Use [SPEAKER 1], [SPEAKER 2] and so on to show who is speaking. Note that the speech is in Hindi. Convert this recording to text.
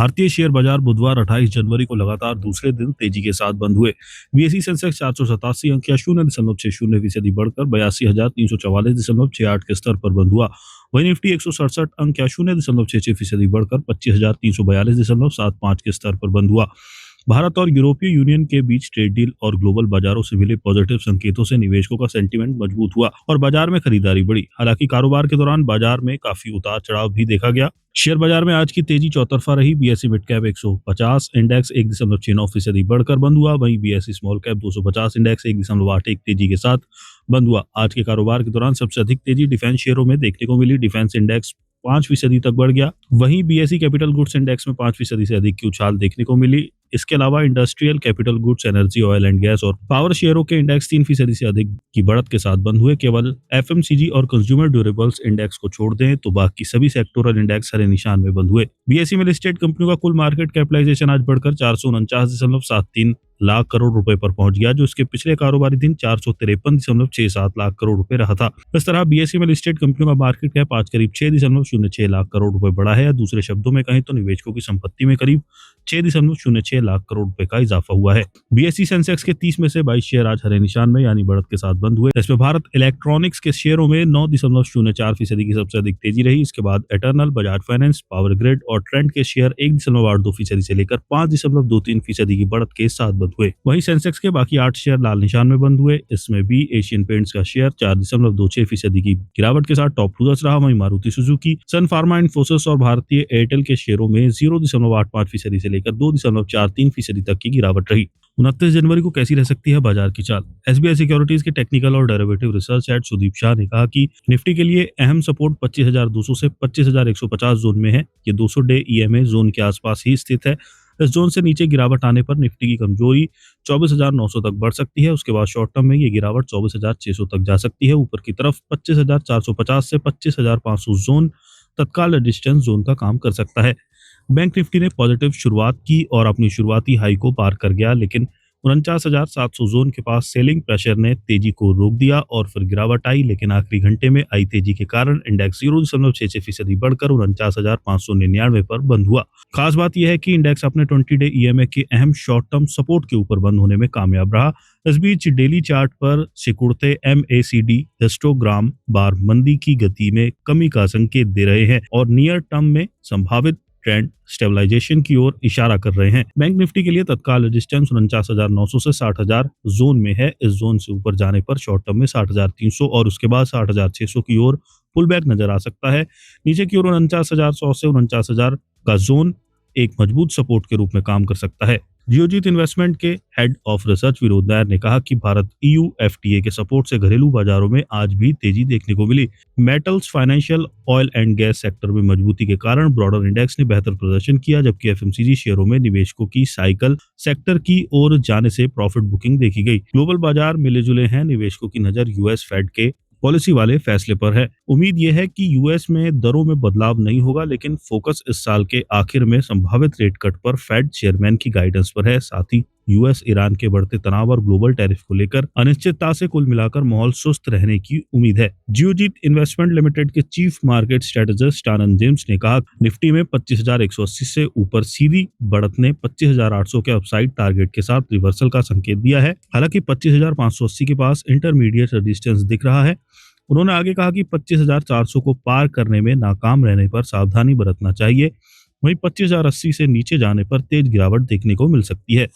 [SPEAKER 1] भारतीय शेयर बाजार बुधवार 28 जनवरी को लगातार दूसरे दिन तेजी के साथ बंद हुए। बीएसई सेंसेक्स 487 अंक या 0.60% बढ़कर 82,344.68 के स्तर पर बंद हुआ। वहीं निफ्टी 167 अंक या 0.66% बढ़कर 25,342.75 के स्तर पर बंद हुआ। भारत और यूरोपीय यूनियन के बीच ट्रेड डील और ग्लोबल बाजारों से मिले पॉजिटिव संकेतों से निवेशकों का सेंटीमेंट मजबूत हुआ और बाजार में खरीदारी बढ़ी। हालांकि कारोबार के दौरान बाजार में काफी उतार चढ़ाव भी देखा गया। शेयर बाजार में आज की तेजी चौतरफा रही। बीएसई मिड कैप 150 इंडेक्स 1.69% बढ़कर बंद हुआ। वहीं बीएसई स्मॉल कैप 250 इंडेक्स 1.81 तेजी के साथ बंद हुआ। आज के कारोबार के दौरान सबसे अधिक तेजी डिफेंस शेयरों में देखने को मिली। डिफेंस इंडेक्स 5% तक बढ़ गया। वहीं बीएसई कैपिटल गुड्स इंडेक्स में 5% से अधिक की उछाल देखने को मिली। इसके अलावा industrial capital goods, energy, oil and gas और पावर शेयरों के इंडेक्स 3% से अधिक की बढ़त के साथ बंद हुए। केवल एफएमसीजी और कंज्यूमर ड्यूरेबल्स इंडेक्स को छोड़ दें तो बाकी सभी सेक्टोरल इंडेक्स हरे निशान में बंद हुए। बीएसई में लिस्टेड कंपनियों का कुल मार्केट कैपिटलाइजेशन आज बढ़कर 449.73 लाख करोड़ रुपए पर पहुंच गया, जो इसके पिछले कारोबारी दिन 453.67 लाख करोड़ रुपए रहा था। इस तरह बीएसई में लिस्टेड कंपनियों का मार्केट कैप आज करीब 6.06 लाख करोड़ रुपए बढ़ा है। दूसरे शब्दों में कहें तो निवेशकों की संपत्ति में करीब 6.06 लाख करोड़ रुपए का इजाफा हुआ है। बीएसई सेंसेक्स के 30 में से 22 शेयर आज हरे निशान में यानी बढ़त के साथ बंद हुए। इसमें भारत इलेक्ट्रॉनिक्स के शेयरों में 9.04% की सबसे अधिक तेजी रही। इसके बाद eternal, Bajaj finance, power grid और ट्रेंड के शेयर 1.82% से लेकर 5.23% की बढ़त के साथ बंद हुए। वहीं सेंसेक्स के बाकी 8 शेयर लाल निशान में बंद हुए। इसमें भी एशियन पेंट्स का शेयर 4.26% की गिरावट के साथ टॉप लूजर्स रहा। वहीं मारुति सुजुकी, सन फार्मा, इन्फोसिस और भारतीय एयरटेल के शेयरों में 0.85% से लेकर 2.43% तक की गिरावट रही। 29 जनवरी को कैसी रह सकती है बाजार की चाल? एसबीआई सिक्योरिटीज के टेक्निकल और derivative research head Sudeep Shah ने कहा कि निफ्टी के लिए अहम सपोर्ट 25,200 से 25,150 जोन में है। ये 200 डे ईएमए जोन के आसपास ही स्थित है। इस जोन से नीचे गिरावट आने पर निफ्टी की कमजोरी 24,900 तक बढ़ सकती है। उसके बाद शॉर्ट टर्म में ये गिरावट 24,600 तक जा सकती है। ऊपर की तरफ 25,450 से 25,500 जोन तत्काल रेजिस्टेंस जोन का काम कर सकता है। बैंक निफ्टी ने पॉजिटिव शुरुआत की और अपनी शुरुआती हाई को पार कर गया, लेकिन 49,700 जोन के पास सेलिंग प्रेशर ने तेजी को रोक दिया और फिर गिरावट आई। लेकिन आखिरी घंटे में आई तेजी के कारण इंडेक्स 0.66% बढ़कर 49,599 पर बंद हुआ। खास बात यह है कि इंडेक्स अपने 20 डे ईएमए के अहम शॉर्ट टर्म सपोर्ट के ऊपर बंद होने में कामयाब रहा। इस बीच डेली चार्ट पर सिकुड़ते एमएसीडी हिस्टोग्राम बार मंदी की गति में कमी का संकेत दे रहे हैं और नियर टर्म में संभावित ट्रेंड स्टेबलाइजेशन की ओर इशारा कर रहे हैं। बैंक निफ्टी के लिए तत्काल रेजिस्टेंस 49,900 से 60,000 जोन में है। इस जोन से ऊपर जाने पर शॉर्ट टर्म में 60,300 और उसके बाद 60,600 की ओर पुल बैक नजर आ सकता है। नीचे की ओर 49,100 से 49,000 का जोन एक मजबूत सपोर्ट के रूप में काम कर सकता है। जियोजीत इन्वेस्टमेंट के head of research Vinod Nair ने कहा कि भारत ईयू एफटीए के सपोर्ट से घरेलू बाजारों में आज भी तेजी देखने को मिली। Metals, financial, oil and gas sector में मजबूती के कारण ब्रॉडर इंडेक्स ने बेहतर प्रदर्शन किया, जबकि एफएमसीजी शेयरों में निवेशकों की साइकिल सेक्टर की ओर जाने से प्रॉफिट बुकिंग देखी गई। ग्लोबल बाजार मिले जुले हैं। निवेशकों की नजर यूएस फेड के पॉलिसी वाले फैसले पर है। उम्मीद यह है कि यूएस में दरों में बदलाव नहीं होगा, लेकिन फोकस इस साल के आखिर में संभावित रेट कट पर फेड चेयरमैन की गाइडेंस पर है। साथ ही यूएस ईरान के बढ़ते तनाव और ग्लोबल टैरिफ को लेकर अनिश्चितता से कुल मिलाकर माहौल सुस्त रहने की उम्मीद है। जियोजीत इन्वेस्टमेंट लिमिटेड के चीफ मार्केट स्ट्रेटेजिस्ट आनंद जेम्स ने कहा, निफ्टी में 25,180 से ऊपर सीधी बढ़त ने 25,800 के अपसाइड टारगेट के साथ रिवर्सल का संकेत दिया है। हालांकि 25,580 के पास इंटरमीडिएट रेजिस्टेंस दिख रहा है। उन्होंने आगे कहा कि 25,400 को पार करने में नाकाम रहने पर सावधानी बरतना चाहिए। वहीं 25,080 से नीचे जाने पर तेज गिरावट देखने को मिल सकती है।